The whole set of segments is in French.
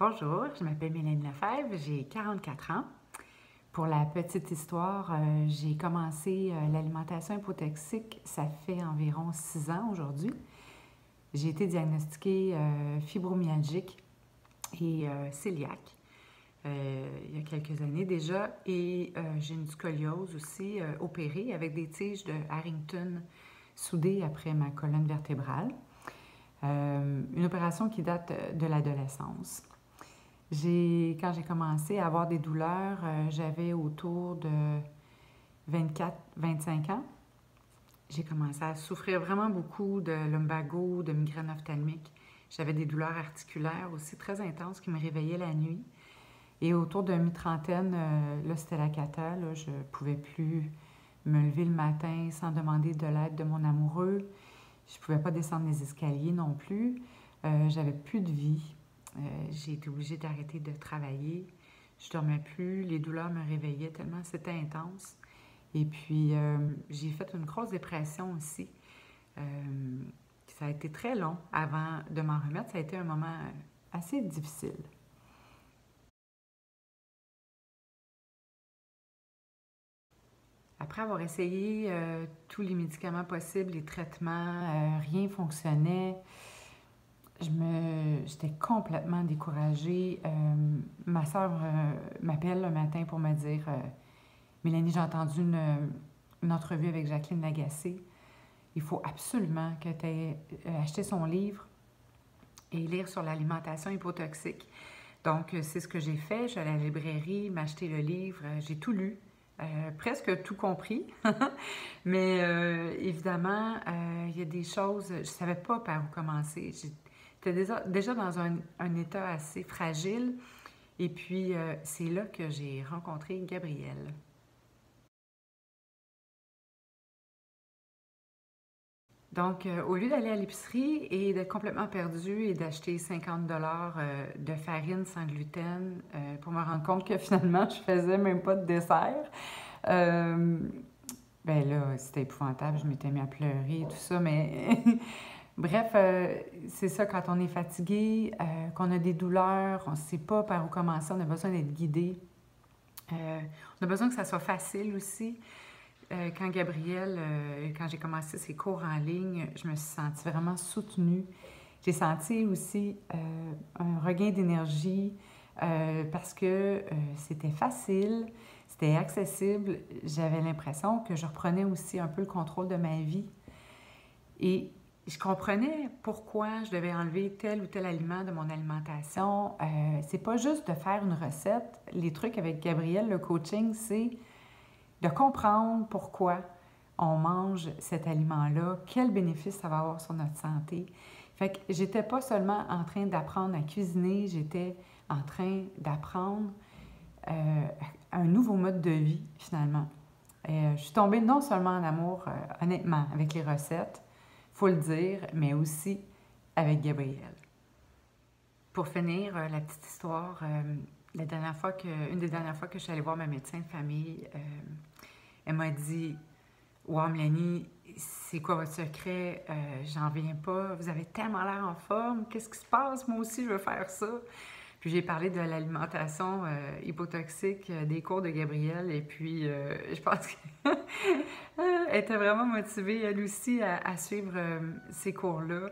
Bonjour, je m'appelle Mélanie Lefebvre, j'ai 44 ans. Pour la petite histoire, j'ai commencé l'alimentation hypotoxique, ça fait environ 6 ans aujourd'hui. J'ai été diagnostiquée fibromyalgique et cœliaque il y a quelques années déjà et j'ai une scoliose aussi opérée avec des tiges de Harrington soudées après ma colonne vertébrale. Une opération qui date de l'adolescence. Quand j'ai commencé à avoir des douleurs, j'avais autour de 24-25 ans. J'ai commencé à souffrir vraiment beaucoup de lumbago, de migraine ophtalmique. J'avais des douleurs articulaires aussi très intenses qui me réveillaient la nuit. Et autour de mi-trentaine, là, c'était la cata. Là, je ne pouvais plus me lever le matin sans demander de l'aide de mon amoureux. Je ne pouvais pas descendre les escaliers non plus. J'avais plus de vie. J'ai été obligée d'arrêter de travailler. Je dormais plus. Les douleurs me réveillaient tellement c'était intense. Et puis, j'ai fait une grosse dépression aussi. Ça a été très long avant de m'en remettre. Ça a été un moment assez difficile. Après avoir essayé tous les médicaments possibles, les traitements, rien ne fonctionnait. J'étais complètement découragée. Ma soeur m'appelle le matin pour me dire Mélanie, j'ai entendu une entrevue avec Jacqueline Lagacé. Il faut absolument que tu aies acheté son livre et lire sur l'alimentation hypotoxique. Donc, c'est ce que j'ai fait. Je suis allée à la librairie, m'acheter le livre. J'ai tout lu. Presque tout compris. Mais évidemment, il y a des choses, je ne savais pas par où commencer. J'étais déjà dans un état assez fragile. Et puis, c'est là que j'ai rencontré Gabrielle. Donc, au lieu d'aller à l'épicerie et d'être complètement perdue et d'acheter 50 $ de farine sans gluten pour me rendre compte que finalement, je faisais même pas de dessert, euh, ben là, c'était épouvantable. Je m'étais mis à pleurer et tout ça, mais bref, c'est ça, quand on est fatigué, qu'on a des douleurs, on ne sait pas par où commencer, on a besoin d'être guidé. On a besoin que ça soit facile aussi. Quand j'ai commencé ces cours en ligne, je me suis sentie vraiment soutenue. J'ai senti aussi un regain d'énergie parce que c'était facile, c'était accessible. J'avais l'impression que je reprenais aussi un peu le contrôle de ma vie. Et je comprenais pourquoi je devais enlever tel ou tel aliment de mon alimentation. C'est pas juste de faire une recette. Les trucs avec Gabrielle, le coaching, c'est de comprendre pourquoi on mange cet aliment-là, quel bénéfice ça va avoir sur notre santé. Fait que j'étais pas seulement en train d'apprendre à cuisiner, j'étais en train d'apprendre un nouveau mode de vie, finalement. Je suis tombée non seulement en amour, honnêtement, avec les recettes, faut le dire, mais aussi avec Gabrielle. Pour finir, la petite histoire, une des dernières fois que je suis allée voir ma médecin de famille, elle m'a dit wow, Mélanie, c'est quoi votre secret? J'en viens pas. Vous avez tellement l'air en forme. Qu'est-ce qui se passe? Moi aussi, je veux faire ça. Puis j'ai parlé de l'alimentation hypotoxique des cours de Gabrielle. Et puis, je pense qu'elle était vraiment motivée, elle aussi, à suivre ces cours-là.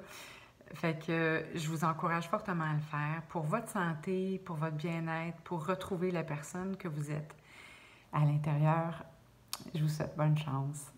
Fait que je vous encourage fortement à le faire pour votre santé, pour votre bien-être, pour retrouver la personne que vous êtes à l'intérieur. Je vous souhaite bonne chance.